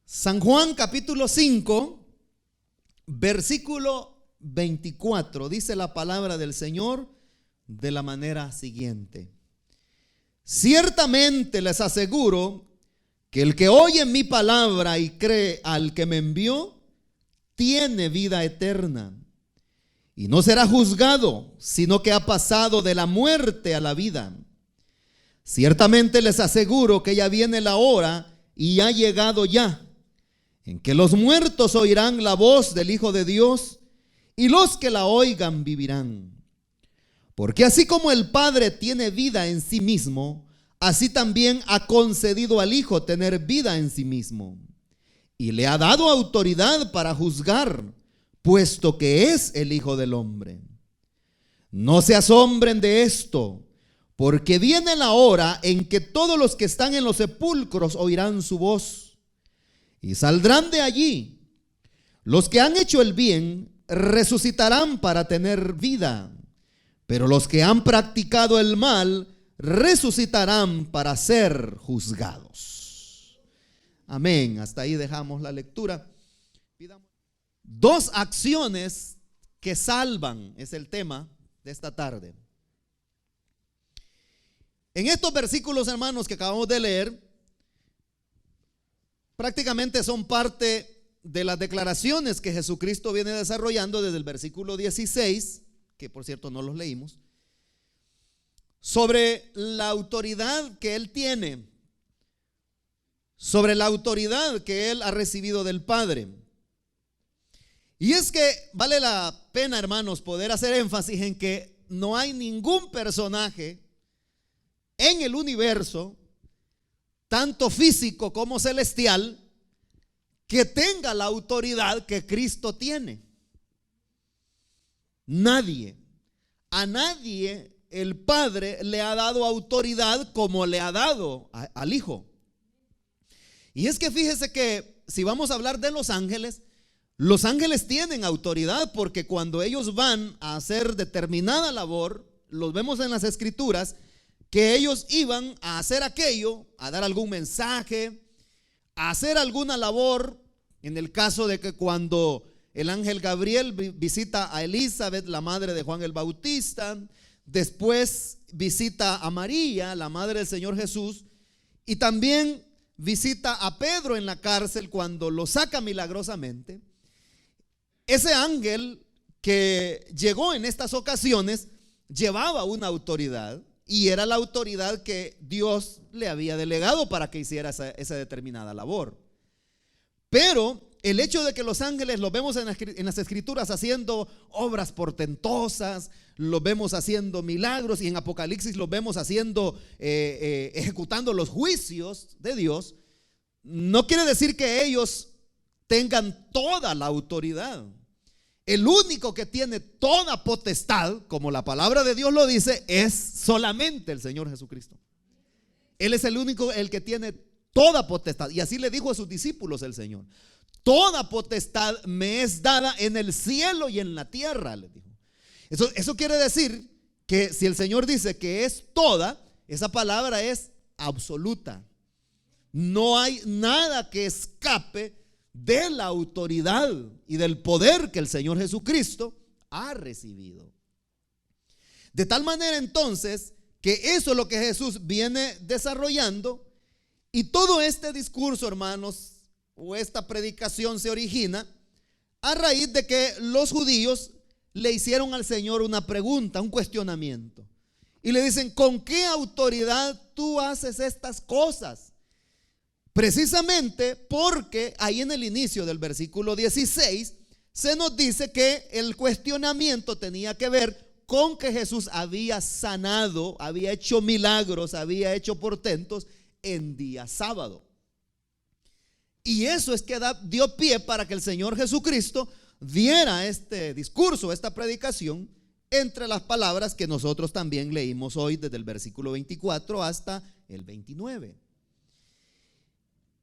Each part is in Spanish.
San Juan capítulo 5, versículo 24, dice la palabra del Señor de la manera siguiente: ciertamente les aseguro que el que oye mi palabra y cree al que me envió, tiene vida eterna, y no será juzgado, sino que ha pasado de la muerte a la vida. Ciertamente les aseguro que ya viene la hora, y ha llegado ya, en que los muertos oirán la voz del Hijo de Dios, y los que la oigan vivirán. Porque así como el Padre tiene vida en sí mismo, así también ha concedido al Hijo tener vida en sí mismo, y le ha dado autoridad para juzgar, puesto que es el Hijo del Hombre. No se asombren de esto, porque viene la hora en que todos los que están en los sepulcros oirán su voz, y saldrán de allí. Los que han hecho el bien resucitarán para tener vida, pero los que han practicado el mal resucitarán para ser juzgados. Amén. Hasta ahí dejamos la lectura. Dos acciones que salvan es el tema de esta tarde. En estos versículos, hermanos, que acabamos de leer, prácticamente son parte de las declaraciones que Jesucristo viene desarrollando desde el versículo 16, que por cierto no los leímos, sobre la autoridad que Él tiene, sobre la autoridad que Él ha recibido del Padre. Y es que vale la pena, hermanos, poder hacer énfasis en que no hay ningún personaje en el universo, tanto físico como celestial, que tenga la autoridad que Cristo tiene. Nadie, a nadie el Padre le ha dado autoridad como le ha dado al Hijo. Y es que fíjese que si vamos a hablar de los ángeles tienen autoridad, porque cuando ellos van a hacer determinada labor, los vemos en las Escrituras, que ellos iban a hacer aquello, a dar algún mensaje, a hacer alguna labor. En el caso de que cuando el ángel Gabriel visita a Elizabeth, la madre de Juan el Bautista, después visita a María, la madre del Señor Jesús, y también visita a Pedro en la cárcel cuando lo saca milagrosamente. Ese ángel que llegó en estas ocasiones llevaba una autoridad, y era la autoridad que Dios le había delegado para que hiciera esa determinada labor. Pero el hecho de que los ángeles los vemos en las Escrituras haciendo obras portentosas, los vemos haciendo milagros, y en Apocalipsis los vemos haciendo, ejecutando los juicios de Dios, no quiere decir que ellos tengan toda la autoridad. El único que tiene toda potestad, como la palabra de Dios lo dice, es solamente el Señor Jesucristo. Él es el único, el que tiene toda potestad. Y así le dijo a sus discípulos el Señor: toda potestad me es dada en el cielo y en la tierra, les dijo. Eso quiere decir que si el Señor dice que es toda, esa palabra es absoluta. No hay nada que escape de la autoridad y del poder que el Señor Jesucristo ha recibido. De tal manera entonces que eso es lo que Jesús viene desarrollando, y todo este discurso, hermanos, o esta predicación se origina a raíz de que los judíos le hicieron al Señor una pregunta, un cuestionamiento, y le dicen: ¿con qué autoridad tú haces estas cosas? Precisamente porque ahí en el inicio del versículo 16 se nos dice que el cuestionamiento tenía que ver con que Jesús había sanado, había hecho milagros, había hecho portentos en día sábado. Y eso es que dio pie para que el Señor Jesucristo diera este discurso, esta predicación, entre las palabras que nosotros también leímos hoy desde el versículo 24 hasta el 29.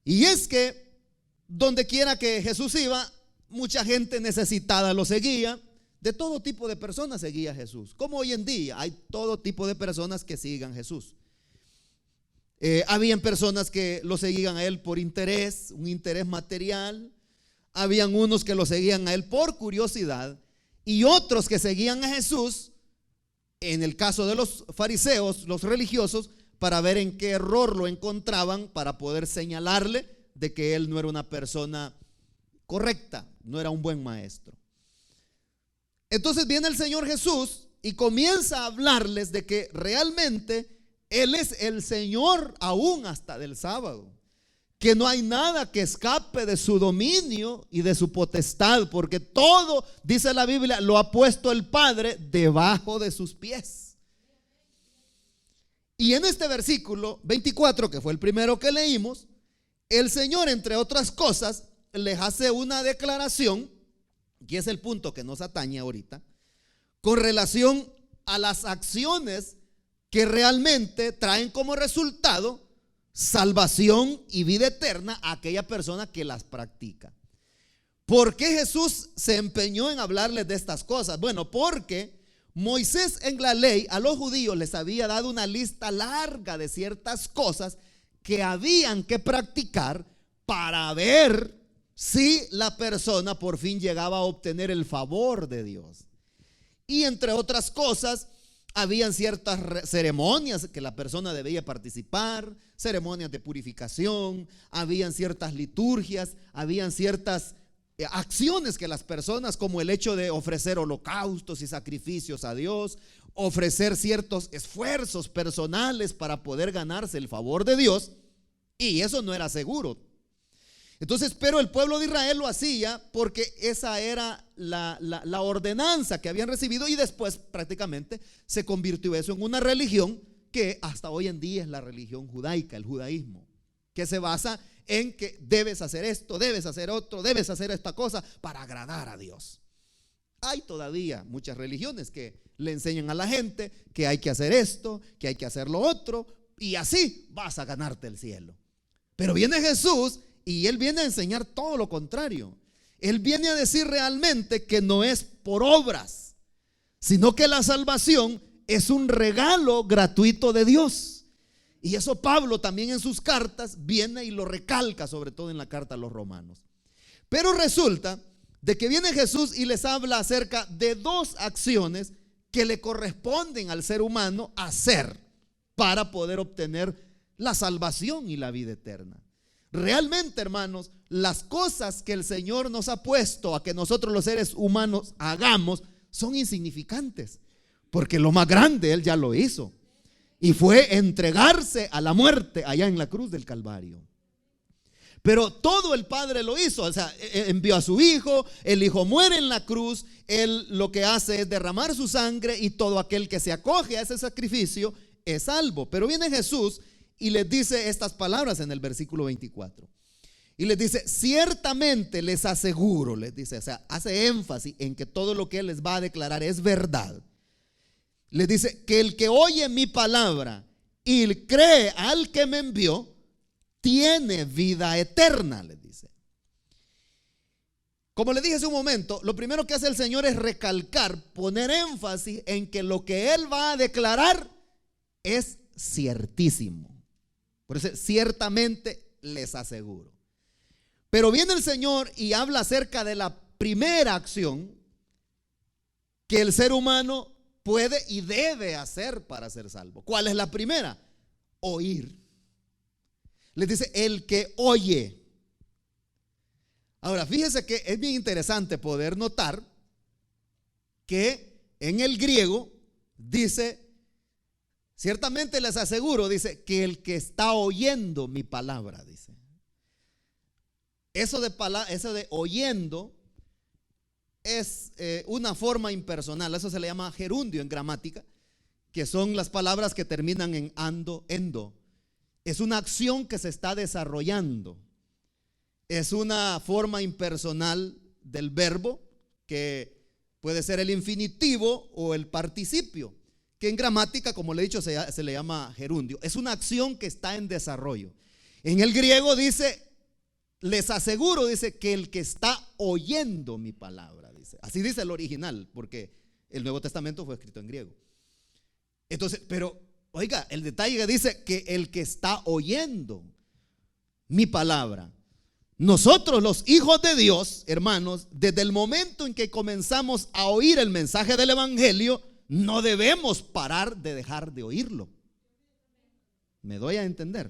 Y es que donde quiera que Jesús iba, mucha gente necesitada lo seguía. De todo tipo de personas seguía a Jesús. Como hoy en día hay todo tipo de personas que sigan a Jesús. Habían personas que lo seguían a él por interés, un interés material. Habían unos que lo seguían a él por curiosidad y otros que seguían a Jesús, en el caso de los fariseos, los religiosos, para ver en qué error lo encontraban para poder señalarle de que él no era una persona correcta, no era un buen maestro. Entonces viene el Señor Jesús y comienza a hablarles de que realmente Él es el Señor aún hasta del sábado, que no hay nada que escape de su dominio y de su potestad, porque todo, dice la Biblia, lo ha puesto el Padre debajo de sus pies. Y en este versículo 24, que fue el primero que leímos, el Señor, entre otras cosas, les hace una declaración, que es el punto que nos atañe ahorita, con relación a las acciones que realmente traen como resultado salvación y vida eterna a aquella persona que las practica. ¿Por qué Jesús se empeñó en hablarles de estas cosas? Bueno, porque Moisés en la ley a los judíos les había dado una lista larga de ciertas cosas que habían que practicar para ver si la persona por fin llegaba a obtener el favor de Dios. Y entre otras cosas, habían ciertas ceremonias que la persona debía participar, ceremonias de purificación, habían ciertas liturgias, habían ciertas acciones que las personas, como el hecho de ofrecer holocaustos y sacrificios a Dios, ofrecer ciertos esfuerzos personales para poder ganarse el favor de Dios, y eso no era seguro. Entonces, pero el pueblo de Israel lo hacía porque esa era la ordenanza que habían recibido, y después prácticamente se convirtió eso en una religión que hasta hoy en día es la religión judaica, el judaísmo, que se basa en que debes hacer esto, debes hacer otro, debes hacer esta cosa para agradar a Dios. Hay todavía muchas religiones que le enseñan a la gente que hay que hacer esto, que hay que hacer lo otro, y así vas a ganarte el cielo. Pero viene Jesús y Él viene a enseñar todo lo contrario. Él viene a decir realmente que no es por obras, sino que la salvación es un regalo gratuito de Dios. Y eso Pablo también en sus cartas viene y lo recalca, sobre todo en la carta a los romanos. Pero resulta de que viene Jesús y les habla acerca de dos acciones que le corresponden al ser humano hacer para poder obtener la salvación y la vida eterna. Realmente, hermanos, las cosas que el Señor nos ha puesto a que nosotros los seres humanos hagamos son insignificantes, porque lo más grande Él ya lo hizo, y fue entregarse a la muerte allá en la cruz del Calvario. Pero todo el Padre lo hizo, o sea, envió a su Hijo, el Hijo muere en la cruz, Él lo que hace es derramar su sangre, y todo aquel que se acoge a ese sacrificio es salvo. Pero viene Jesús y les dice estas palabras en el versículo 24. Y les dice: ciertamente les aseguro, les dice, o sea, hace énfasis en que todo lo que Él les va a declarar es verdad. Les dice que el que oye mi palabra y cree al que me envió, tiene vida eterna, les dice. Como les dije hace un momento, lo primero que hace el Señor es recalcar, poner énfasis en que lo que Él va a declarar es ciertísimo. Por eso, ciertamente les aseguro. Pero viene el Señor y habla acerca de la primera acción que el ser humano puede y debe hacer para ser salvo. ¿Cuál es la primera? Oír. Les dice: el que oye. Ahora, fíjese que es bien interesante poder notar que en el griego dice: ciertamente les aseguro, dice, que el que está oyendo mi palabra, dice. Eso de oyendo es una forma impersonal. Eso se le llama gerundio en gramática, que son las palabras que terminan en ando, endo. Es una acción que se está desarrollando. Es una forma impersonal del verbo, que puede ser el infinitivo o el participio, que en gramática, como le he dicho, se le llama gerundio. Es una acción que está en desarrollo. En el griego dice: les aseguro, dice, que el que está oyendo mi palabra, dice. Así dice el original, porque el Nuevo Testamento fue escrito en griego. Entonces, pero Oiga, el detalle que dice que el que está oyendo mi palabra. Nosotros los hijos de Dios, hermanos, desde el momento en que comenzamos a oír el mensaje del evangelio, no debemos parar de dejar de oírlo. ¿Me doy a entender?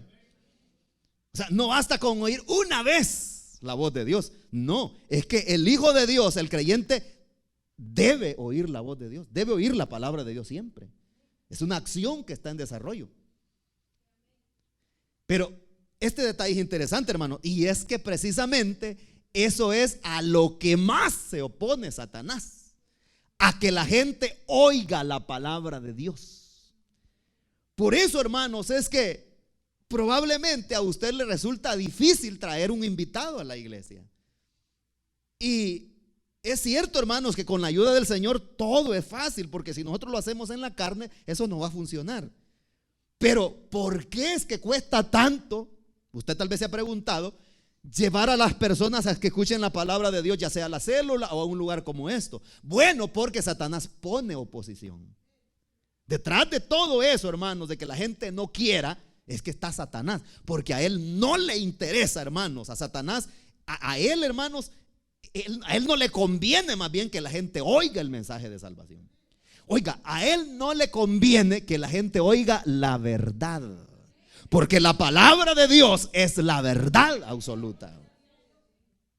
O sea, no basta con oír una vez la voz de Dios. No, es que el hijo de Dios, el creyente, debe oír la voz de Dios, debe oír la palabra de Dios siempre. Es una acción que está en desarrollo. Pero este detalle es interesante, hermano, y es que precisamente eso es a lo que más se opone Satanás, a que la gente oiga la palabra de Dios. Por eso, hermanos, es que probablemente a usted le resulta difícil traer un invitado a la iglesia. Y es cierto, hermanos, que con la ayuda del Señor todo es fácil, porque si nosotros lo hacemos en la carne, eso no va a funcionar. Pero ¿por qué es que cuesta tanto? Usted tal vez se ha preguntado, llevar a las personas a que escuchen la palabra de Dios, ya sea a la célula o a un lugar como esto. Bueno, porque Satanás pone oposición. Detrás de todo eso, hermanos, de que la gente no quiera, es que está Satanás, porque a él no le interesa, hermanos, a Satanás, a él, hermanos, a él no le conviene más bien que la gente oiga el mensaje de salvación. Oiga, a él no le conviene que la gente oiga la verdad, porque la palabra de Dios es la verdad absoluta.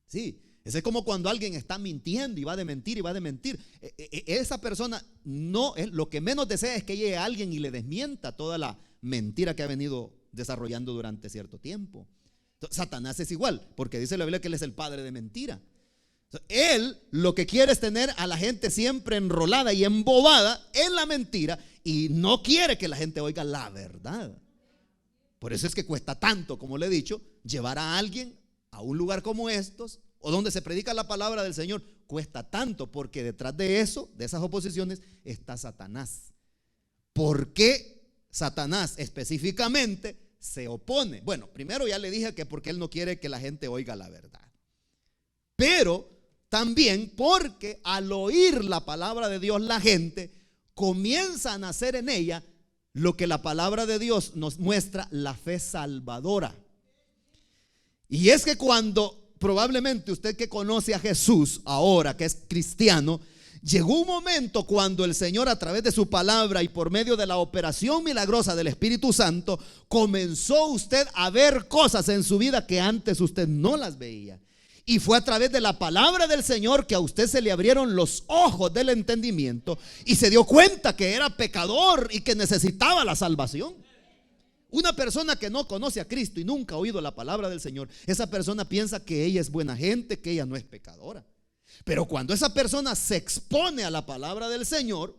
Sí, es como cuando alguien está mintiendo y va de mentir y va de mentir. Esa persona no, lo que menos desea es que llegue alguien y le desmienta toda la mentira que ha venido desarrollando durante cierto tiempo. Entonces, Satanás es igual, porque dice la Biblia que él es el padre de mentira. Él lo que quiere es tener a la gente siempre enrolada y embobada en la mentira, y no quiere que la gente oiga la verdad. Por eso es que cuesta tanto, como le he dicho, llevar a alguien a un lugar como estos, o donde se predica la palabra del Señor. Cuesta tanto porque detrás de eso, de esas oposiciones, está Satanás. ¿Por qué Satanás específicamente se opone? Bueno, primero ya le dije que porque él no quiere que la gente oiga la verdad, pero también porque al oír la palabra de Dios, la gente comienza a nacer en ella lo que la palabra de Dios nos muestra, la fe salvadora. Y es que cuando probablemente usted que conoce a Jesús ahora, que es cristiano, llegó un momento cuando el Señor, a través de su palabra y por medio de la operación milagrosa del Espíritu Santo, comenzó usted a ver cosas en su vida que antes usted no las veía. Y fue a través de la palabra del Señor que a usted se le abrieron los ojos del entendimiento y se dio cuenta que era pecador y que necesitaba la salvación. Una persona que no conoce a Cristo y nunca ha oído la palabra del Señor, esa persona piensa que ella es buena gente, que ella no es pecadora. Pero cuando esa persona se expone a la palabra del Señor,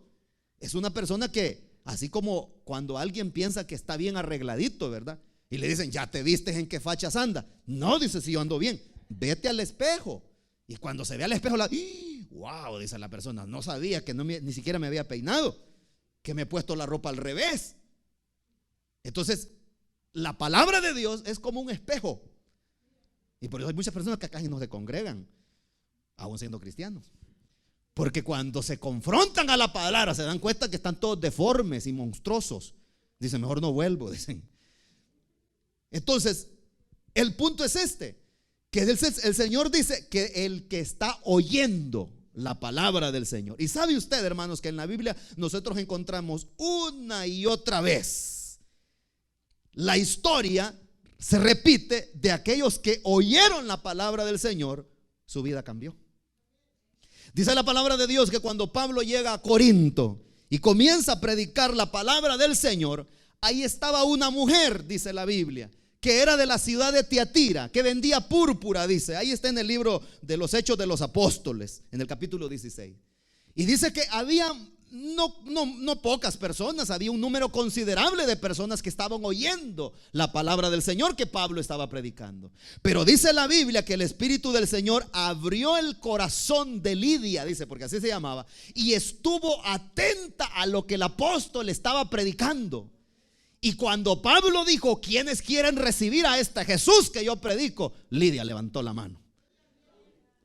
es una persona que, así como cuando alguien piensa que está bien arregladito, ¿verdad? Y le dicen, ya te vistes, en qué fachas anda. No, dice, si yo ando bien. Vete al espejo. Y cuando se ve al espejo, wow, dice la persona, no sabía que ni siquiera me había peinado, que me he puesto la ropa al revés. Entonces, la palabra de Dios es como un espejo. Y por eso hay muchas personas que casi no se congregan, aún siendo cristianos. Porque cuando se confrontan a la palabra, se dan cuenta que están todos deformes y monstruosos. Dicen, mejor no vuelvo, dicen. Entonces, el punto es este, que el Señor dice que el que está oyendo la palabra del Señor. Y sabe usted, hermanos, que en la Biblia nosotros encontramos una y otra vez la historia se repite de aquellos que oyeron la palabra del Señor, su vida cambió. Dice la palabra de Dios que cuando Pablo llega a Corinto y comienza a predicar la palabra del Señor, ahí estaba una mujer, dice la Biblia, que era de la ciudad de Tiatira, que vendía púrpura, dice. Ahí está en el libro de los Hechos de los Apóstoles, en el capítulo 16. Y dice que había no pocas personas, había un número considerable de personas que estaban oyendo la palabra del Señor que Pablo estaba predicando. Pero dice la Biblia que el Espíritu del Señor abrió el corazón de Lidia, dice, porque así se llamaba, y estuvo atenta a lo que el apóstol estaba predicando. Y cuando Pablo dijo, ¿quiénes quieren recibir a este Jesús que yo predico? Lidia levantó la mano.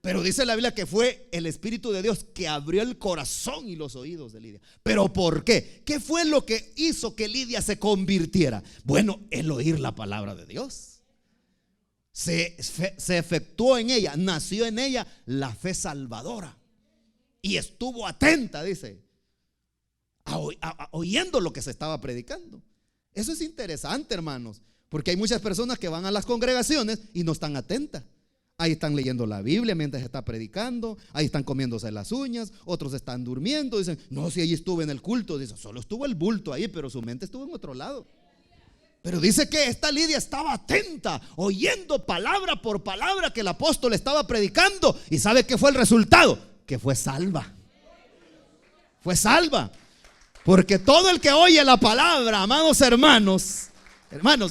Pero dice la Biblia que fue el Espíritu de Dios que abrió el corazón y los oídos de Lidia. ¿Pero por qué? ¿Qué fue lo que hizo que Lidia se convirtiera? Bueno, el oír la palabra de Dios. Se efectuó en ella, nació en ella la fe salvadora. Y estuvo atenta, dice, oyendo lo que se estaba predicando. Eso es interesante, hermanos, porque hay muchas personas que van a las congregaciones y no están atentas. Ahí están leyendo la Biblia mientras está predicando, ahí están comiéndose las uñas, otros están durmiendo, dicen, no, si allí estuve en el culto, dicen, solo estuvo el bulto ahí, pero su mente estuvo en otro lado. Pero dice que esta Lidia estaba atenta, oyendo palabra por palabra que el apóstol estaba predicando. ¿Y sabe qué fue el resultado? Que fue salva. Fue salva. Porque todo el que oye la palabra, amados hermanos,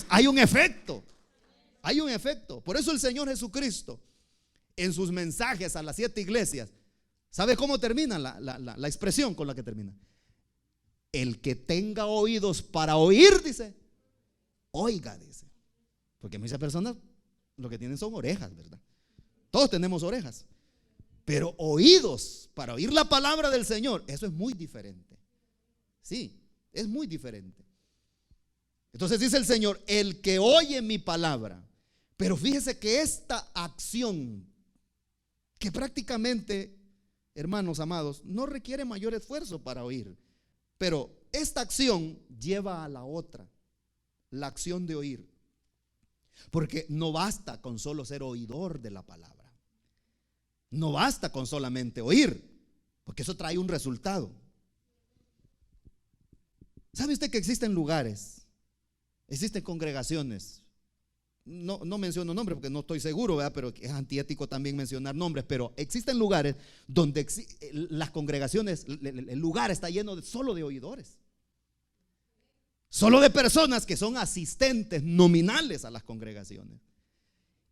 hay un efecto. Hay un efecto. Por eso el Señor Jesucristo, en sus mensajes a las 7 iglesias, ¿sabe cómo termina la expresión con la que termina? El que tenga oídos para oír, dice, oiga, dice. Porque muchas personas lo que tienen son orejas, ¿verdad? Todos tenemos orejas. Pero oídos para oír la palabra del Señor, eso es muy diferente. Sí, es muy diferente. Entonces dice el Señor, el que oye mi palabra. Pero fíjese que esta acción, que prácticamente, hermanos amados, no requiere mayor esfuerzo para oír, pero esta acción lleva a la otra, la acción de oír. Porque no basta con solo ser oidor de la palabra. No basta con solamente oír, porque eso trae un resultado. ¿Sabe usted que existen lugares, existen congregaciones? No menciono nombres porque no estoy seguro, ¿verdad? Pero es antiético también mencionar nombres. Pero existen lugares donde las congregaciones, el lugar está lleno solo de oidores, solo de personas que son asistentes nominales a las congregaciones.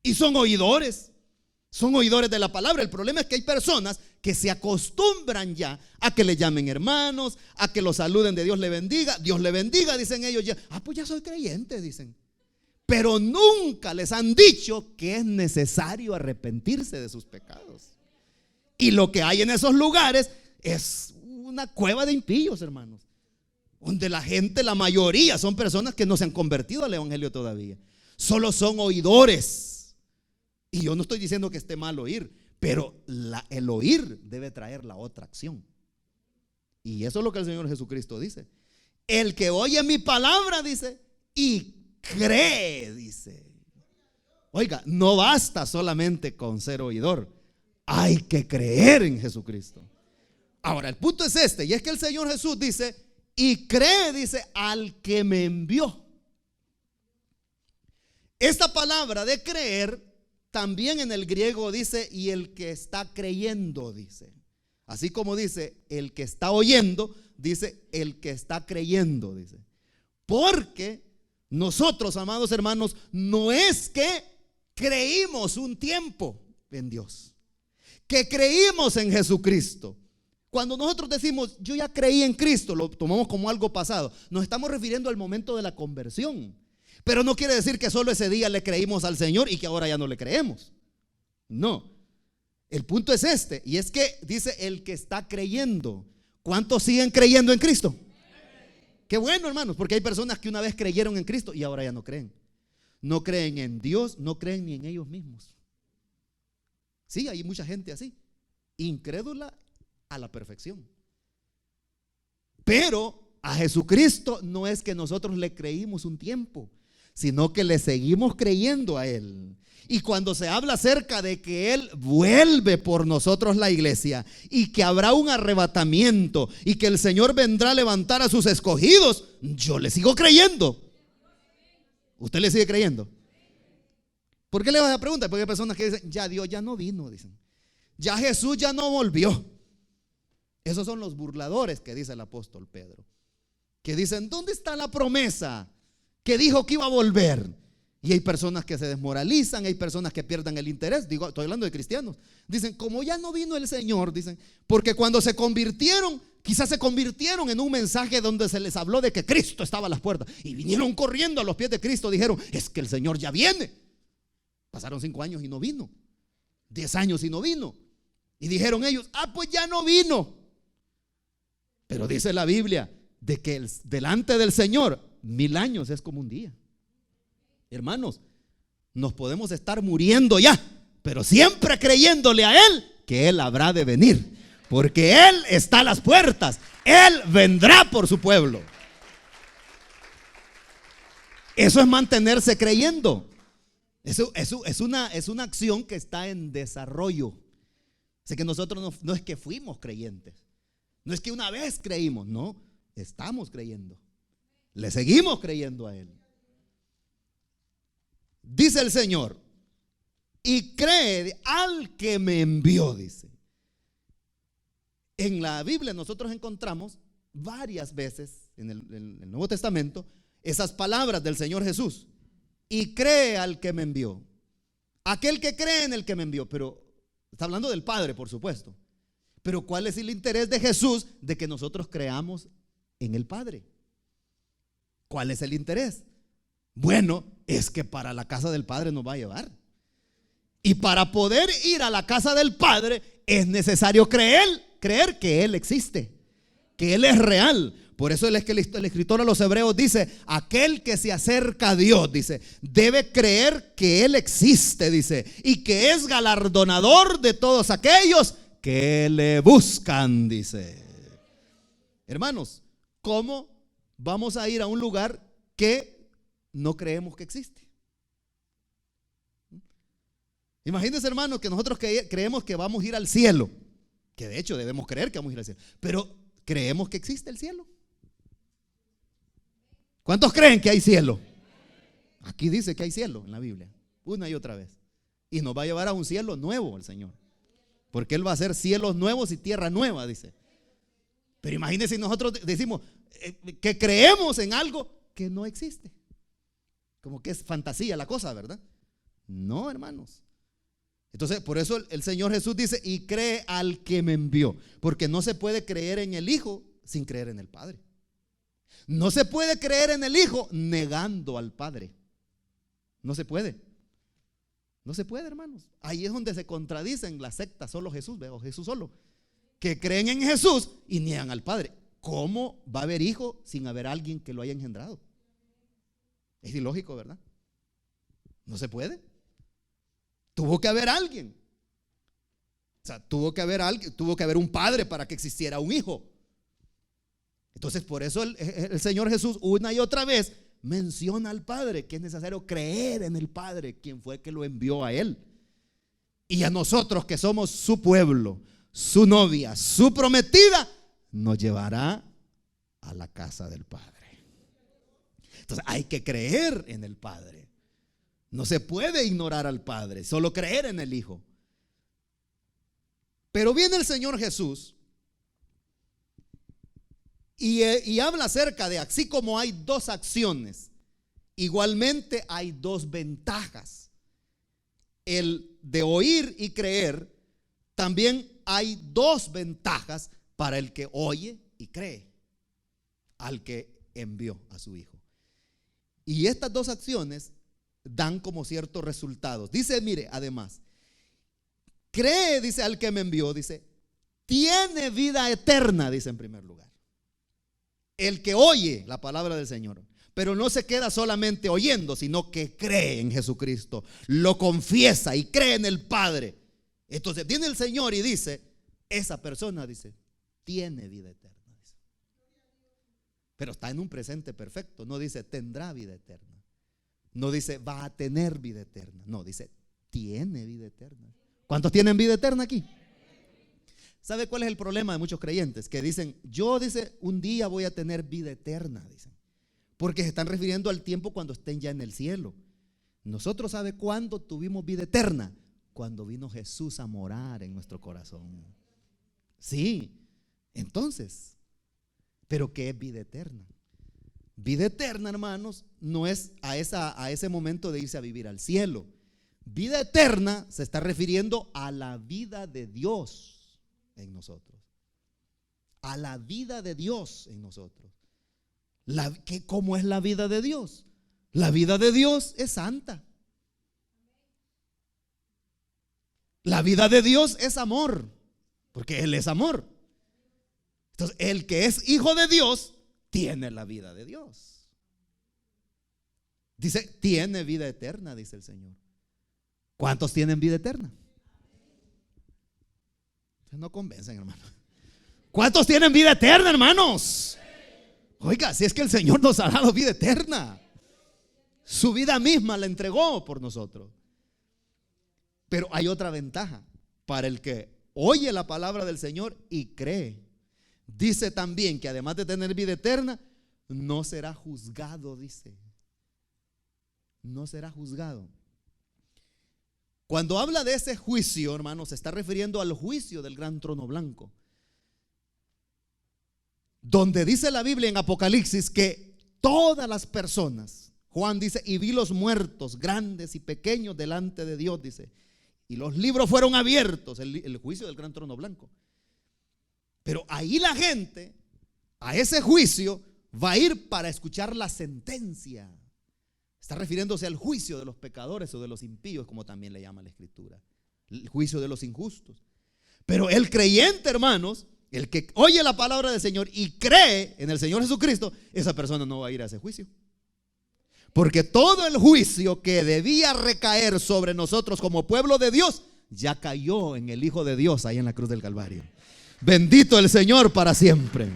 Y son oidores de la palabra. El problema es que hay personas que se acostumbran ya a que le llamen hermanos, a que los saluden de Dios le bendiga, dicen ellos ya. Pues ya soy creyente, dicen. Pero nunca les han dicho que es necesario arrepentirse de sus pecados. Y lo que hay en esos lugares es una cueva de impíos, hermanos, donde la gente, la mayoría son personas que no se han convertido al evangelio todavía. Solo son oidores. Y yo no estoy diciendo que esté mal oír, pero el oír debe traer la otra acción. Y eso es lo que el Señor Jesucristo dice. El que oye mi palabra, dice, y cree, dice. Oiga, no basta solamente con ser oidor, hay que creer en Jesucristo. Ahora, el punto es este, y es que el Señor Jesús dice, y cree, dice, al que me envió. Esta palabra de creer también en el griego dice, y el que está creyendo, dice. Así como dice, el que está oyendo, dice, el que está creyendo, dice. Porque nosotros, amados hermanos, no es que creímos un tiempo en Dios, que creímos en Jesucristo. Cuando nosotros decimos, yo ya creí en Cristo, lo tomamos como algo pasado. Nos estamos refiriendo al momento de la conversión. Pero no quiere decir que solo ese día le creímos al Señor y que ahora ya no le creemos. No. El punto es este, y es que dice el que está creyendo. ¿Cuántos siguen creyendo en Cristo? Qué bueno, hermanos, porque hay personas que una vez creyeron en Cristo y ahora ya no creen. No creen en Dios, no creen ni en ellos mismos. Sí, hay mucha gente así, incrédula a la perfección. Pero a Jesucristo no es que nosotros le creímos un tiempo, sino que le seguimos creyendo a Él. Y cuando se habla acerca de que Él vuelve por nosotros la iglesia y que habrá un arrebatamiento y que el Señor vendrá a levantar a sus escogidos, yo le sigo creyendo. ¿Usted le sigue creyendo? ¿Por qué le vas a preguntar? Porque hay personas que dicen, ya Dios ya no vino, dicen. Ya Jesús ya no volvió. Esos son los burladores que dice el apóstol Pedro, que dicen, ¿dónde está la promesa que dijo que iba a volver? Y hay personas que se desmoralizan, hay personas que pierdan el interés. Digo, estoy hablando de cristianos. Dicen, como ya no vino el Señor, dicen, porque cuando se convirtieron, quizás se convirtieron en un mensaje donde se les habló de que Cristo estaba a las puertas y vinieron corriendo a los pies de Cristo. Dijeron, es que el Señor ya viene. Pasaron 5 años y no vino. 10 años y no vino. Y dijeron ellos, pues ya no vino. Pero dice la Biblia de que delante del Señor 1000 años es como un día. Hermanos, nos podemos estar muriendo ya, pero siempre creyéndole a Él que Él habrá de venir, porque Él está a las puertas. Él vendrá por su pueblo. Eso es mantenerse creyendo. Eso es una acción que está en desarrollo. Así que nosotros no es que fuimos creyentes, no es que una vez creímos, no, estamos creyendo, le seguimos creyendo a Él. Dice el Señor, y cree al que me envió, dice. En la Biblia nosotros encontramos varias veces en el Nuevo Testamento esas palabras del Señor Jesús. Y cree al que me envió. Aquel que cree en el que me envió. Pero está hablando del Padre, por supuesto. Pero ¿cuál es el interés de Jesús de que nosotros creamos en el Padre? ¿Cuál es el interés? Bueno, es que para la casa del Padre nos va a llevar. Y para poder ir a la casa del Padre es necesario creer que Él existe, que Él es real. Por eso el escritor a los Hebreos dice, aquel que se acerca a Dios, dice, debe creer que Él existe, dice, y que es galardonador de todos aquellos que le buscan, dice. Hermanos, ¿cómo vamos a ir a un lugar que no creemos que existe? Imagínense, hermanos, que nosotros creemos que vamos a ir al cielo, que de hecho debemos creer que vamos a ir al cielo, pero ¿creemos que existe el cielo? ¿Cuántos creen que hay cielo? Aquí dice que hay cielo en la Biblia, una y otra vez. Y nos va a llevar a un cielo nuevo el Señor, porque Él va a hacer cielos nuevos y tierra nueva, dice. Pero imagínense si nosotros decimos que creemos en algo que no existe. Como que es fantasía la cosa, ¿verdad? No, hermanos. Entonces, por eso el Señor Jesús dice, y cree al que me envió. Porque no se puede creer en el Hijo sin creer en el Padre. No se puede creer en el Hijo negando al Padre. No se puede. No se puede, hermanos. Ahí es donde se contradicen las sectas, solo Jesús, o Jesús solo, que creen en Jesús y niegan al Padre. ¿Cómo va a haber hijo sin haber alguien que lo haya engendrado? Es ilógico, ¿verdad? No se puede. Tuvo que haber alguien. O sea, tuvo que haber un padre para que existiera un hijo. Entonces, por eso el Señor Jesús una y otra vez menciona al Padre, que es necesario creer en el Padre, quien fue que lo envió a Él. Y a nosotros que somos su pueblo, su novia, su prometida, nos llevará a la casa del Padre. Entonces hay que creer en el Padre. No se puede ignorar al Padre, solo creer en el Hijo. Pero viene el Señor Jesús y habla acerca de, así como hay dos acciones, igualmente hay dos ventajas. El de oír y creer, también hay dos ventajas para el que oye y cree al que envió a su Hijo. Y estas dos acciones dan como ciertos resultados. Dice, mire, además, cree, dice, al que me envió, dice, tiene vida eterna, dice en primer lugar. El que oye la palabra del Señor, pero no se queda solamente oyendo, sino que cree en Jesucristo, lo confiesa y cree en el Padre. Entonces viene el Señor y dice, esa persona, dice, tiene vida eterna, dice. Pero está en un presente perfecto. No dice tendrá vida eterna, no dice va a tener vida eterna, no, dice tiene vida eterna. ¿Cuántos tienen vida eterna aquí? ¿Sabe cuál es el problema de muchos creyentes? Que dicen, yo, dice, un día voy a tener vida eterna, dicen, porque se están refiriendo al tiempo cuando estén ya en el cielo. Nosotros, ¿sabe cuándo tuvimos vida eterna? Cuando vino Jesús a morar en nuestro corazón. Sí, entonces, ¿pero qué es vida eterna? Vida eterna, hermanos, no es a ese momento de irse a vivir al cielo. Vida eterna se está refiriendo a la vida de Dios en nosotros. A la vida de Dios en nosotros. ¿Cómo es la vida de Dios? La vida de Dios es santa. La vida de Dios es amor, porque Él es amor. Entonces, el que es hijo de Dios tiene la vida de Dios. Dice, tiene vida eterna, dice el Señor. ¿Cuántos tienen vida eterna? Ustedes no convencen, hermano. ¿Cuántos tienen vida eterna, hermanos? Oiga, si es que el Señor nos ha dado vida eterna, su vida misma la entregó por nosotros. Pero hay otra ventaja para el que oye la palabra del Señor y cree. Dice también que además de tener vida eterna, no será juzgado, dice. No será juzgado. Cuando habla de ese juicio, hermanos, se está refiriendo al juicio del gran trono blanco, donde dice la Biblia en Apocalipsis que todas las personas, Juan dice, y vi los muertos, grandes y pequeños, delante de Dios, dice, y los libros fueron abiertos, el juicio del gran trono blanco. Pero ahí la gente, a ese juicio, va a ir para escuchar la sentencia. Está refiriéndose al juicio de los pecadores o de los impíos, como también le llama la Escritura. El juicio de los injustos. Pero el creyente, hermanos, el que oye la palabra del Señor y cree en el Señor Jesucristo, esa persona no va a ir a ese juicio. Porque todo el juicio que debía recaer sobre nosotros como pueblo de Dios, ya cayó en el Hijo de Dios ahí en la cruz del Calvario. Bendito el Señor para siempre.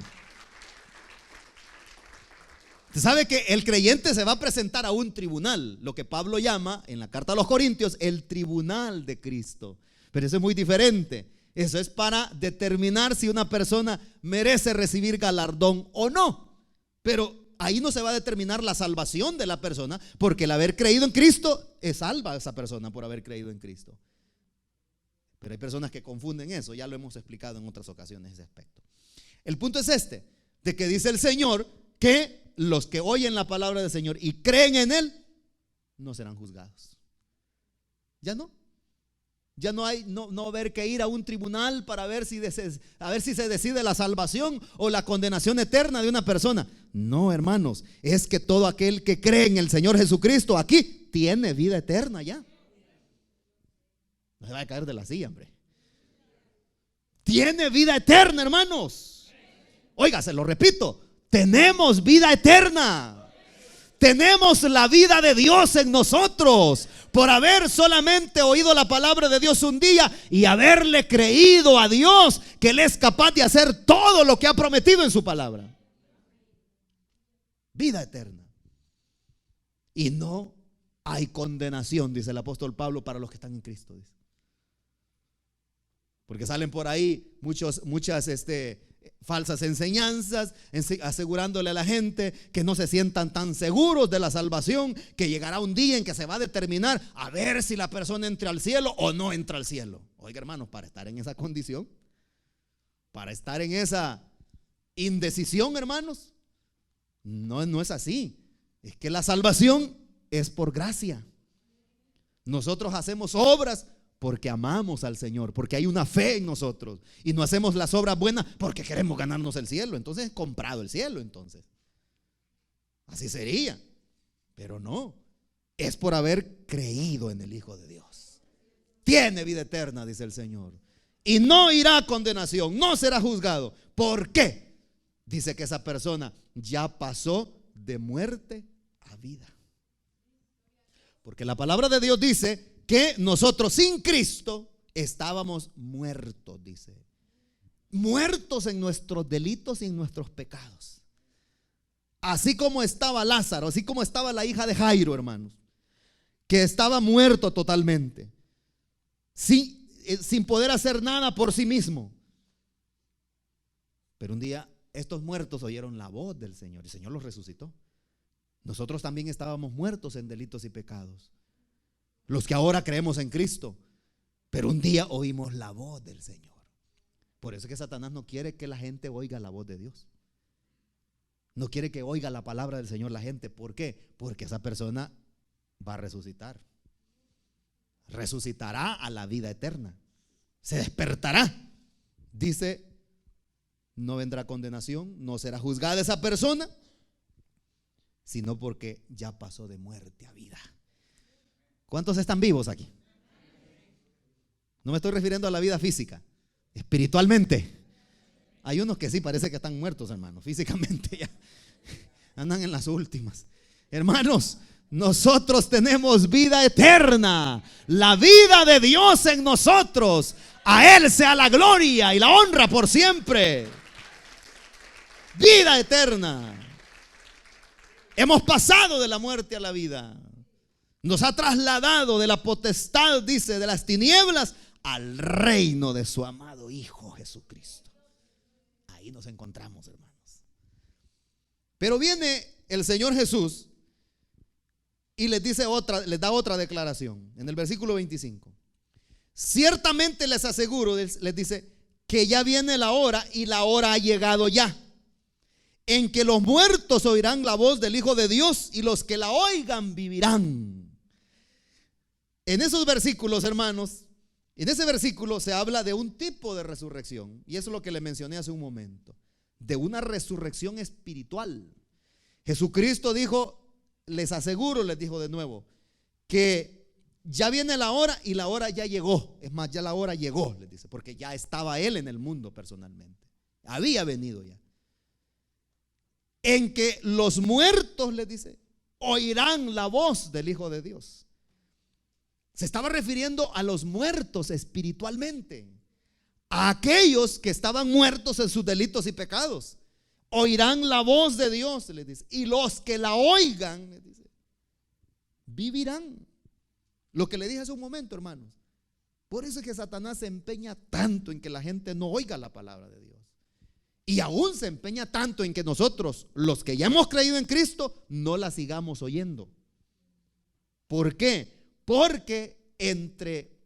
Usted sabe que el creyente se va a presentar a un tribunal, lo que Pablo llama en la carta a los Corintios el tribunal de Cristo. Pero eso es muy diferente. Eso es para determinar si una persona merece recibir galardón o no. Pero ahí no se va a determinar la salvación de la persona, porque el haber creído en Cristo es salva a esa persona por haber creído en Cristo. Pero hay personas que confunden eso, ya lo hemos explicado en otras ocasiones ese aspecto. El punto es este, de que dice el Señor que los que oyen la palabra del Señor y creen en Él no serán juzgados. Ya no. Ya no hay, no va a haber que ir a un tribunal para ver si se decide la salvación o la condenación eterna de una persona. No, hermanos, es que todo aquel que cree en el Señor Jesucristo aquí tiene vida eterna ya. No se va a caer de la silla, hombre. Tiene vida eterna, hermanos. Oiga, se lo repito, tenemos vida eterna. Tenemos la vida de Dios en nosotros por haber solamente oído la palabra de Dios un día y haberle creído a Dios que Él es capaz de hacer todo lo que ha prometido en su palabra. Vida eterna. Y no hay condenación, dice el apóstol Pablo, para los que están en Cristo, dice. Porque salen por ahí muchas falsas enseñanzas, asegurándole a la gente que no se sientan tan seguros de la salvación, que llegará un día en que se va a determinar a ver si la persona entra al cielo o no entra al cielo. Oiga, hermanos, para estar en esa condición, para estar en esa indecisión, hermanos, no es así. Es que la salvación es por gracia. Nosotros hacemos obras porque amamos al Señor, porque hay una fe en nosotros, y no hacemos las obras buenas porque queremos ganarnos el cielo. Entonces he comprado el cielo, entonces así sería. Pero no, es por haber creído en el Hijo de Dios. Tiene vida eterna, dice el Señor, y no irá a condenación, no será juzgado. ¿Por qué? Dice que esa persona ya pasó de muerte a vida. Porque la palabra de Dios dice que nosotros sin Cristo estábamos muertos, dice. Muertos en nuestros delitos y en nuestros pecados. Así como estaba Lázaro, así como estaba la hija de Jairo, hermanos, que estaba muerto totalmente, sin poder hacer nada por sí mismo. Pero un día estos muertos oyeron la voz del Señor y el Señor los resucitó. Nosotros también estábamos muertos en delitos y pecados, los que ahora creemos en Cristo, pero un día oímos la voz del Señor. Por eso es que Satanás no quiere que la gente oiga la voz de Dios. No quiere que oiga la palabra del Señor la gente. ¿Por qué? Porque esa persona va a resucitar. Resucitará a la vida eterna. Se despertará. Dice, no vendrá condenación, no será juzgada esa persona, sino porque ya pasó de muerte a vida. ¿Cuántos están vivos aquí? No me estoy refiriendo a la vida física, espiritualmente. Hay unos que sí parece que están muertos, hermanos, físicamente ya andan en las últimas. Hermanos, nosotros tenemos vida eterna, la vida de Dios en nosotros. A Él sea la gloria y la honra por siempre. Vida eterna. Hemos pasado de la muerte a la vida. Nos ha trasladado de la potestad, dice, de las tinieblas al reino de su amado Hijo Jesucristo. Ahí nos encontramos, hermanos. Pero viene el Señor Jesús y les da otra declaración en el versículo 25. Ciertamente les aseguro, les dice, que ya viene la hora, y la hora ha llegado ya, en que los muertos oirán la voz del Hijo de Dios, y los que la oigan vivirán. En esos versículos, hermanos, en ese versículo se habla de un tipo de resurrección, y eso es lo que le mencioné hace un momento, de una resurrección espiritual. Jesucristo dijo, les aseguro, les dijo de nuevo, que ya viene la hora, y la hora ya llegó. Es más, ya la hora llegó, les dice, porque ya estaba Él en el mundo personalmente. Había venido ya. En que los muertos, les dice, oirán la voz del Hijo de Dios. Se estaba refiriendo a los muertos espiritualmente, a aquellos que estaban muertos en sus delitos y pecados. Oirán la voz de Dios, les dice, y los que la oigan, les dice, vivirán. Lo que le dije hace un momento, hermanos. Por eso es que Satanás se empeña tanto en que la gente no oiga la palabra de Dios. Y aún se empeña tanto en que nosotros, los que ya hemos creído en Cristo, no la sigamos oyendo. ¿Por qué? Porque entre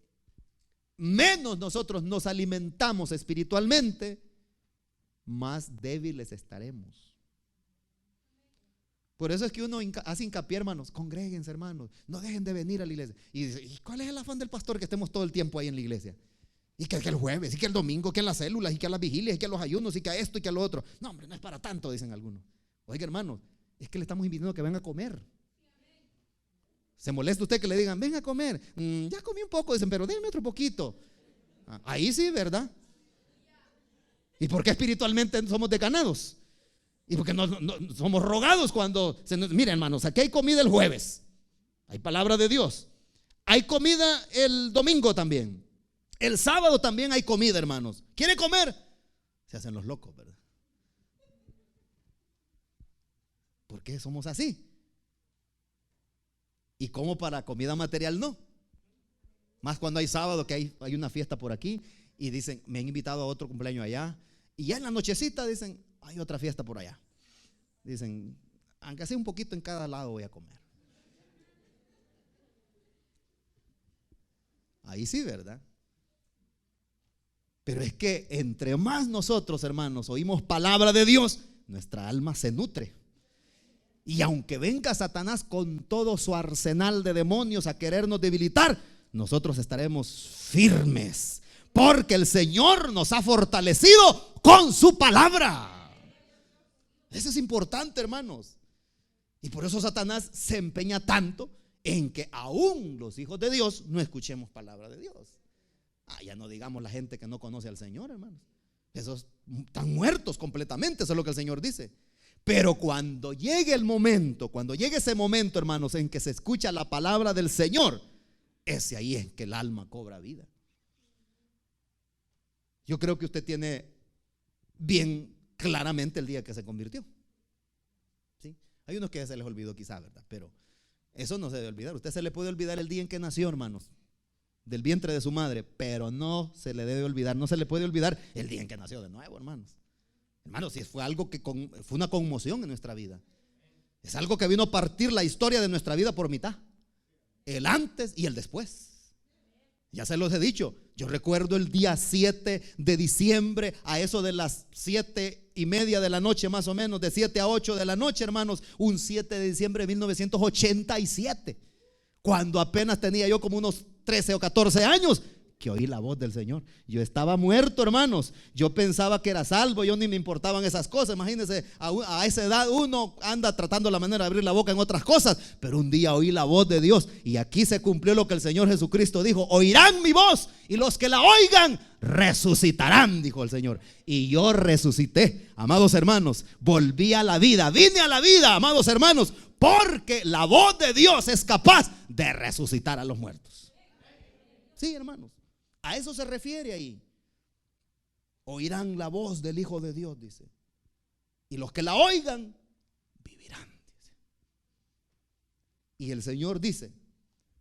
menos nosotros nos alimentamos espiritualmente, más débiles estaremos. Por eso es que uno hace hincapié, hermanos, congréguense, hermanos, no dejen de venir a la iglesia. Y dice, ¿y cuál es el afán del pastor que estemos todo el tiempo ahí en la iglesia? Y que el jueves, y que el domingo, que en las células, y que a las vigilias, y que a los ayunos, y que a esto, y que a lo otro. No, hombre, no es para tanto, dicen algunos. Oiga, hermanos, es que le estamos invitando a que venga a comer. ¿Se molesta usted que le digan, ven a comer? Ya comí un poco, dicen, pero déjeme otro poquito. Ahí sí, ¿verdad? ¿Y por qué espiritualmente somos decanados? Y porque no somos rogados cuando mira, hermanos, aquí hay comida el jueves, hay palabra de Dios, hay comida el domingo también, el sábado también hay comida, hermanos. ¿Quiere comer? Se hacen los locos, ¿verdad? ¿Por qué somos así? Y como para comida material no. Más cuando hay sábado, que hay una fiesta por aquí y dicen, me han invitado a otro cumpleaños allá. Y ya en la nochecita dicen, hay otra fiesta por allá. Dicen, aunque sea un poquito en cada lado voy a comer. Ahí sí, ¿verdad? Pero es que entre más nosotros, hermanos, oímos palabra de Dios, nuestra alma se nutre. Y aunque venga Satanás con todo su arsenal de demonios a querernos debilitar, nosotros estaremos firmes, porque el Señor nos ha fortalecido con su palabra. Eso es importante, hermanos. Y por eso Satanás se empeña tanto en que aún los hijos de Dios no escuchemos palabra de Dios. Ya no digamos la gente que no conoce al Señor, hermanos. Esos están muertos completamente, eso es lo que el Señor dice. Pero cuando llegue el momento, cuando llegue ese momento, hermanos, en que se escucha la palabra del Señor, ese ahí es que el alma cobra vida. Yo creo que usted tiene bien claramente el día que se convirtió. ¿Sí? Hay unos que se les olvidó quizá, ¿verdad? Pero eso no se debe olvidar. Usted se le puede olvidar el día en que nació, hermanos, del vientre de su madre, pero no se le debe olvidar, no se le puede olvidar el día en que nació de nuevo, hermanos. Hermanos, si fue algo que fue una conmoción en nuestra vida. Es algo que vino a partir la historia de nuestra vida por mitad. El antes y el después. Ya se los he dicho. Yo recuerdo el día 7 de diciembre, a eso de las 7:30 de la noche, más o menos, de 7 a 8 de la noche, hermanos, un 7 de diciembre de 1987, cuando apenas tenía yo como unos 13 o 14 años, que oí la voz del Señor. Yo estaba muerto, hermanos. Yo pensaba que era salvo, yo ni me importaban esas cosas. Imagínense, a esa edad uno anda tratando la manera de abrir la boca en otras cosas, pero un día oí la voz de Dios y aquí se cumplió lo que el Señor Jesucristo dijo: oirán mi voz y los que la oigan resucitarán, dijo el Señor. Y yo resucité, amados hermanos, volví a la vida, vine a la vida, amados hermanos, porque la voz de Dios es capaz de resucitar a los muertos. Sí, hermanos, a eso se refiere ahí. Oirán la voz del Hijo de Dios, dice, y los que la oigan vivirán, dice. Y el Señor dice: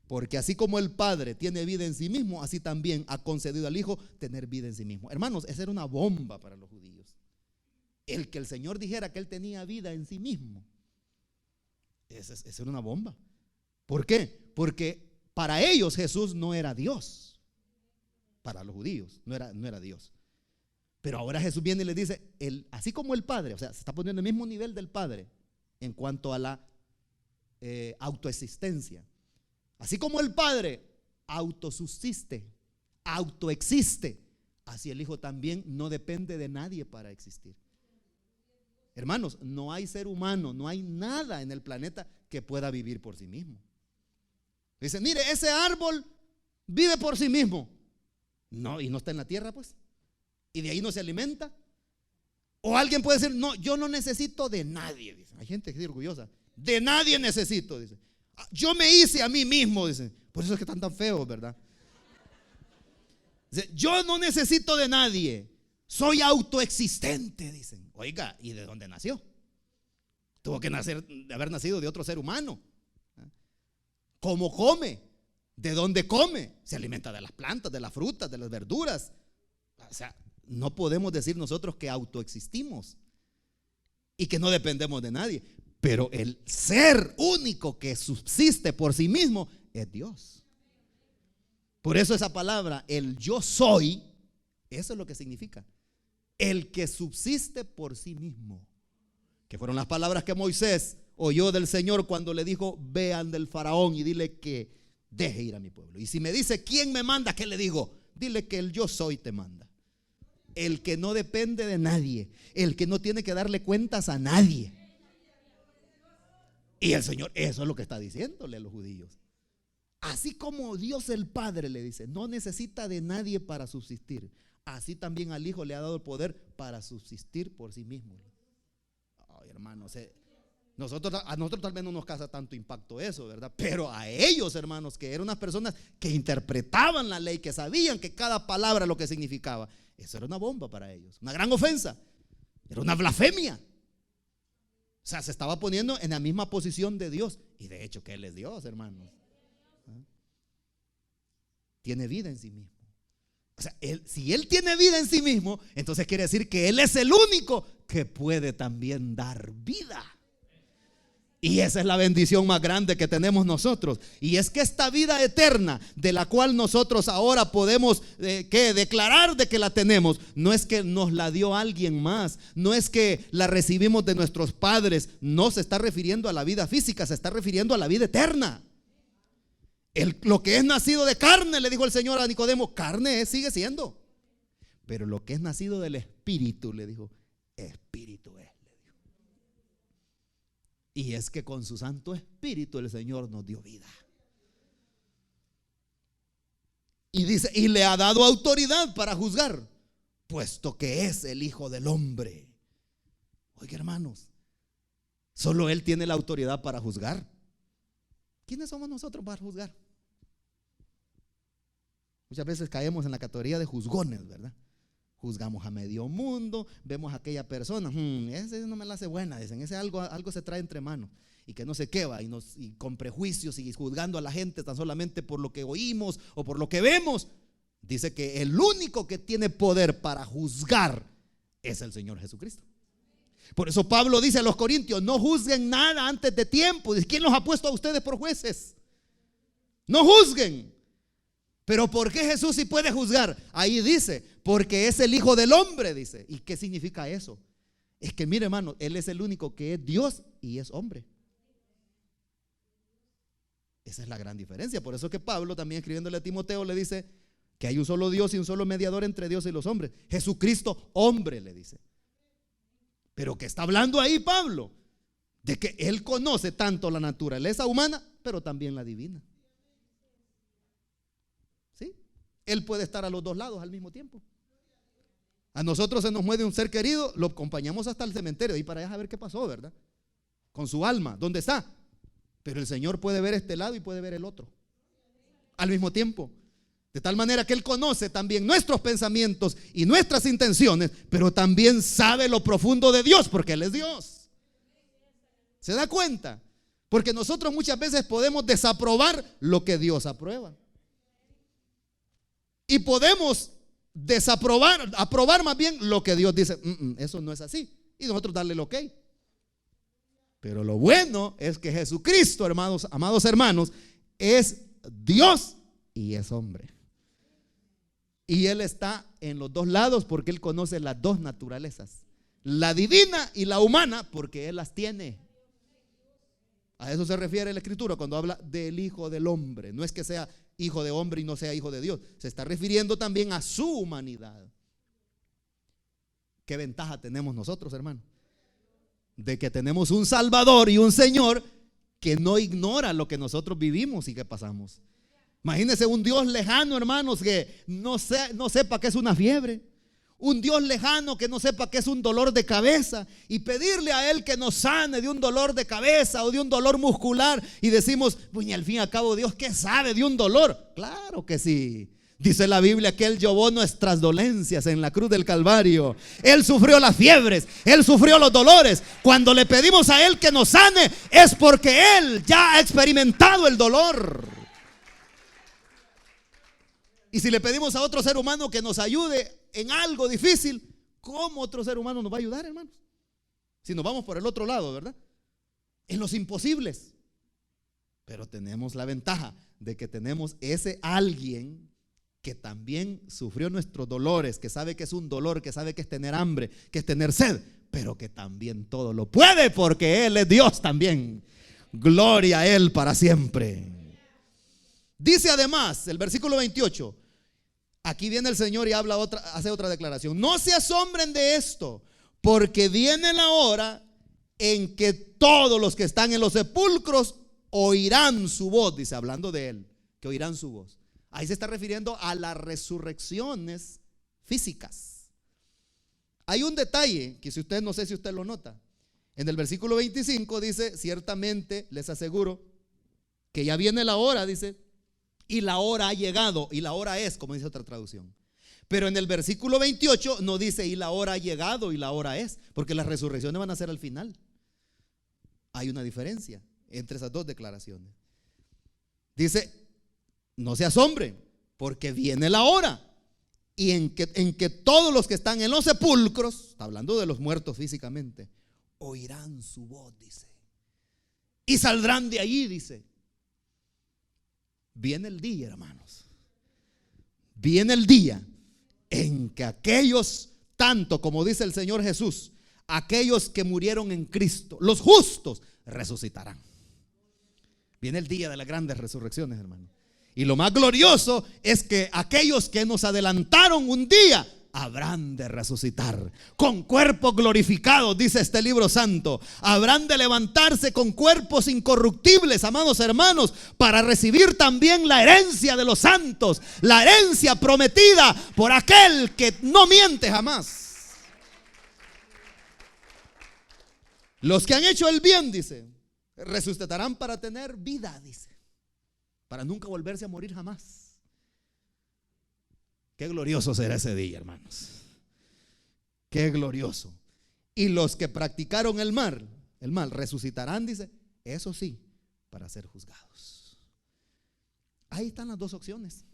porque así como el Padre tiene vida en sí mismo, así también ha concedido al Hijo tener vida en sí mismo. Hermanos, esa era una bomba para los judíos. El que el Señor dijera que Él tenía vida en sí mismo, esa era una bomba. ¿Por qué? Porque para ellos Jesús no era Dios. Para los judíos no era Dios. Pero ahora Jesús viene y les dice, así como el Padre, o sea, se está poniendo en el mismo nivel del Padre en cuanto a la autoexistencia. Así como el Padre autosubsiste, autoexiste, así el Hijo también no depende de nadie para existir. Hermanos, no hay ser humano, no hay nada en el planeta que pueda vivir por sí mismo. Dice, mire, ese árbol vive por sí mismo. No, y no está en la tierra, pues. Y de ahí no se alimenta. O alguien puede decir, no, yo no necesito de nadie. Dice. Hay gente que es orgullosa. De nadie necesito, dice. Yo me hice a mí mismo, dice. Por eso es que están tan feos, ¿verdad? Dice, yo no necesito de nadie. Soy autoexistente, dicen. Oiga, ¿y de dónde nació? Tuvo que haber nacido de otro ser humano. ¿Cómo come? ¿De dónde come? Se alimenta de las plantas, de las frutas, de las verduras. O sea, no podemos decir nosotros que autoexistimos y que no dependemos de nadie. Pero el ser único que subsiste por sí mismo es Dios. Por eso esa palabra, el yo soy, eso es lo que significa. El que subsiste por sí mismo. Que fueron las palabras que Moisés oyó del Señor cuando le dijo, vean del faraón y dile que deje ir a mi pueblo. Y si me dice, ¿quién me manda? ¿Qué le digo? Dile que el yo soy te manda. El que no depende de nadie, el que no tiene que darle cuentas a nadie. Y el Señor, eso es lo que está diciéndole a los judíos. Así como Dios el Padre le dice, no necesita de nadie para subsistir, así también al Hijo le ha dado el poder para subsistir por sí mismo. Ay, hermanos, a nosotros tal vez no nos causa tanto impacto eso, ¿verdad? Pero a ellos, hermanos, que eran unas personas que interpretaban la ley, que sabían que cada palabra lo que significaba, eso era una bomba para ellos, una gran ofensa, era una blasfemia. O sea, se estaba poniendo en la misma posición de Dios. Y de hecho que Él es Dios, hermanos. Tiene vida en sí mismo. O sea, si Él tiene vida en sí mismo, entonces quiere decir que Él es el único que puede también dar vida. Y esa es la bendición más grande que tenemos nosotros. Y es que esta vida eterna de la cual nosotros ahora podemos declarar de que la tenemos, no es que nos la dio alguien más, no es que la recibimos de nuestros padres, no se está refiriendo a la vida física, se está refiriendo a la vida eterna. Lo que es nacido de carne, le dijo el Señor a Nicodemo, carne sigue siendo. Pero lo que es nacido del Espíritu, le dijo, Espíritu es. Y es que con su Santo Espíritu el Señor nos dio vida. Y dice, y le ha dado autoridad para juzgar, puesto que es el Hijo del Hombre. Oiga, hermanos, solo Él tiene la autoridad para juzgar. ¿Quiénes somos nosotros para juzgar? Muchas veces caemos en la categoría de juzgones, ¿verdad? Juzgamos a medio mundo, vemos a aquella persona, ese no me la hace buena, dicen, ese algo se trae entre manos y que no sé qué va, y con prejuicios y juzgando a la gente tan solamente por lo que oímos o por lo que vemos. Dice que el único que tiene poder para juzgar es el Señor Jesucristo. Por eso Pablo dice a los corintios, no juzguen nada antes de tiempo. Dice, ¿quién los ha puesto a ustedes por jueces? No juzguen. Pero ¿por qué Jesús sí puede juzgar? Ahí dice, porque es el Hijo del Hombre, dice. ¿Y qué significa eso? Es que mire, hermano, Él es el único que es Dios y es hombre. Esa es la gran diferencia. Por eso que Pablo también escribiéndole a Timoteo le dice, que hay un solo Dios y un solo mediador entre Dios y los hombres, Jesucristo hombre, le dice. Pero que está hablando ahí Pablo, de que él conoce tanto la naturaleza humana, pero también la divina. ¿Sí? Él puede estar a los dos lados al mismo tiempo. A nosotros se nos muere un ser querido, lo acompañamos hasta el cementerio, y para allá a ver qué pasó, ¿verdad? Con su alma, ¿dónde está? Pero el Señor puede ver este lado y puede ver el otro al mismo tiempo. De tal manera que Él conoce también nuestros pensamientos y nuestras intenciones, pero también sabe lo profundo de Dios, porque Él es Dios. ¿Se da cuenta? Porque nosotros muchas veces podemos desaprobar lo que Dios aprueba. Y podemos aprobar más bien lo que Dios dice, eso no es así. Y nosotros darle el ok. Pero lo bueno es que Jesucristo, hermanos, amados hermanos, es Dios y es hombre. Y Él está en los dos lados porque Él conoce las dos naturalezas, la divina y la humana, porque Él las tiene. A eso se refiere la Escritura cuando habla del Hijo del Hombre. No es que sea hijo de hombre y no sea hijo de Dios. Se está refiriendo también a su humanidad. ¿Qué ventaja tenemos nosotros, hermano? De que tenemos un Salvador y un Señor que no ignora lo que nosotros vivimos y que pasamos. Imagínense un Dios lejano, hermanos, que no sepa que es una fiebre. Un Dios lejano que no sepa que es un dolor de cabeza, y pedirle a Él que nos sane de un dolor de cabeza o de un dolor muscular, y decimos, pues al fin y al cabo Dios, ¿qué sabe de un dolor? Claro que sí. Dice la Biblia que Él llevó nuestras dolencias en la cruz del Calvario. Él sufrió las fiebres, Él sufrió los dolores. Cuando le pedimos a Él que nos sane, es porque Él ya ha experimentado el dolor. Y si le pedimos a otro ser humano que nos ayude en algo difícil, ¿cómo otro ser humano nos va a ayudar, hermanos? Si nos vamos por el otro lado, ¿verdad? En los imposibles. Pero tenemos la ventaja de que tenemos ese alguien que también sufrió nuestros dolores, que sabe que es un dolor, que sabe que es tener hambre, que es tener sed, pero que también todo lo puede porque Él es Dios también. Gloria a Él para siempre. Dice además el versículo 28. Aquí viene el Señor y hace otra declaración. No se asombren de esto, porque viene la hora en que todos los que están en los sepulcros oirán su voz. Dice, hablando de Él, que oirán su voz. Ahí se está refiriendo a las resurrecciones físicas. Hay un detalle que no sé si usted lo nota. En el versículo 25 dice, ciertamente les aseguro que ya viene la hora, dice, y la hora ha llegado, y la hora es, como dice otra traducción. Pero en el versículo 28 no dice y la hora ha llegado y la hora es, porque las resurrecciones van a ser al final. Hay una diferencia entre esas dos declaraciones. Dice, no se asombren, porque viene la hora y en que todos los que están en los sepulcros, está hablando de los muertos físicamente, oirán su voz, dice, y saldrán de allí, dice. Viene el día, hermanos. Viene el día en que aquellos, tanto como dice el Señor Jesús, aquellos que murieron en Cristo, los justos, resucitarán. Viene el día de las grandes resurrecciones, hermanos. Y lo más glorioso es que aquellos que nos adelantaron un día habrán de resucitar con cuerpos glorificados, dice este libro santo. Habrán de levantarse con cuerpos incorruptibles, amados hermanos, para recibir también la herencia de los santos, la herencia prometida por aquel que no miente jamás. Los que han hecho el bien, dice, resucitarán para tener vida, dice, para nunca volverse a morir jamás. Qué glorioso será ese día, hermanos. Qué glorioso. Y los que practicaron el mal resucitarán, dice, eso sí, para ser juzgados. Ahí están las dos opciones.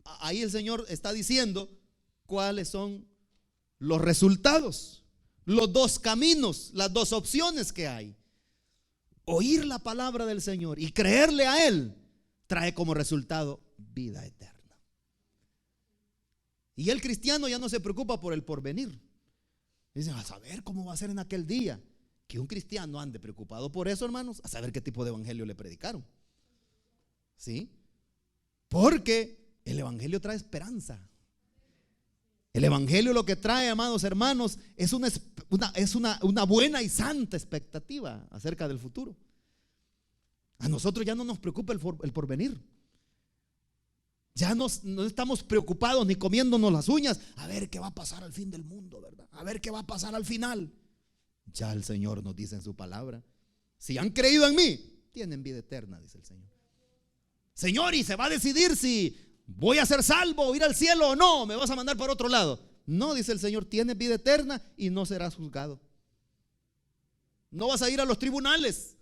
Ahí el Señor está diciendo cuáles son los resultados, los dos caminos, las dos opciones que hay. Oír la palabra del Señor y creerle a Él trae como resultado vida eterna. Y el cristiano ya no se preocupa por el porvenir. Dice, a saber cómo va a ser en aquel día. Que un cristiano ande preocupado por eso, hermanos, a saber qué tipo de evangelio le predicaron. ¿Sí? Porque el evangelio trae esperanza. El evangelio lo que trae, amados hermanos, es una buena y santa expectativa acerca del futuro. A nosotros ya no nos preocupa el porvenir. Ya no estamos preocupados ni comiéndonos las uñas a ver qué va a pasar al fin del mundo, ¿verdad? A ver qué va a pasar al final. Ya el Señor nos dice en su palabra: si han creído en mí, tienen vida eterna, dice el Señor. Señor, y se va a decidir si voy a ser salvo o ir al cielo o no, me vas a mandar para otro lado. No, dice el Señor, tienes vida eterna y no serás juzgado. No vas a ir a los tribunales.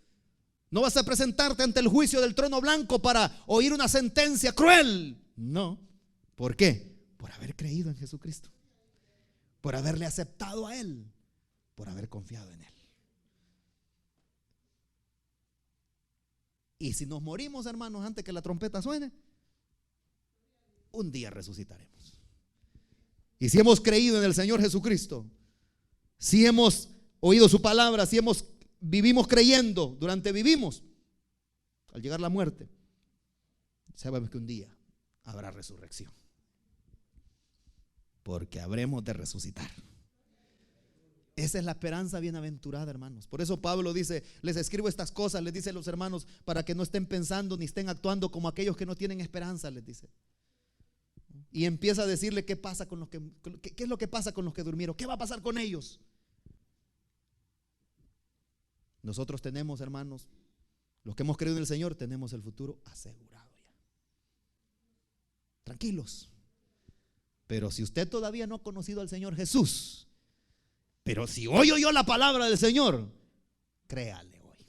No vas a presentarte ante el juicio del trono blanco para oír una sentencia cruel. No. ¿Por qué? Por haber creído en Jesucristo, por haberle aceptado a Él, por haber confiado en Él. Y si nos morimos, hermanos, antes que la trompeta suene, un día resucitaremos. Y si hemos creído en el Señor Jesucristo, si hemos oído su palabra, si vivimos creyendo, vivimos, al llegar la muerte, sabemos que un día habrá resurrección, porque habremos de resucitar. Esa es la esperanza bienaventurada, hermanos. Por eso Pablo dice: les escribo estas cosas, les dice a los hermanos, para que no estén pensando ni estén actuando como aquellos que no tienen esperanza, les dice. Y empieza a decirle qué pasa con los qué es lo que pasa con los que durmieron, qué va a pasar con ellos. Nosotros tenemos, hermanos, los que hemos creído en el Señor, tenemos el futuro asegurado ya. Tranquilos. Pero si usted todavía no ha conocido al Señor Jesús, pero si hoy oyó la palabra del Señor, créale hoy.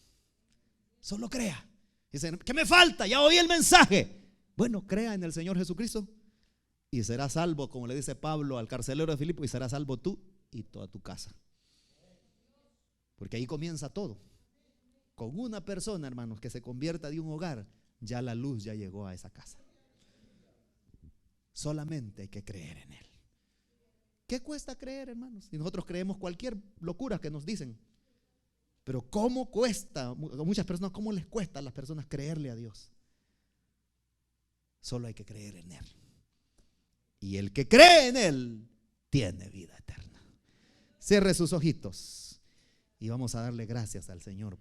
Solo crea. Dice: ¿qué me falta? Ya oí el mensaje. Bueno, crea en el Señor Jesucristo y será salvo, como le dice Pablo al carcelero de Filipo, y serás salvo tú y toda tu casa. Porque ahí comienza todo. Con una persona, hermanos, que se convierta de un hogar, ya la luz ya llegó a esa casa. Solamente hay que creer en Él. ¿Qué cuesta creer, hermanos? Si nosotros creemos cualquier locura que nos dicen. Pero ¿cómo cuesta? A muchas personas, ¿cómo les cuesta a las personas creerle a Dios? Solo hay que creer en Él. Y el que cree en Él tiene vida eterna. Cierre sus ojitos y vamos a darle gracias al Señor.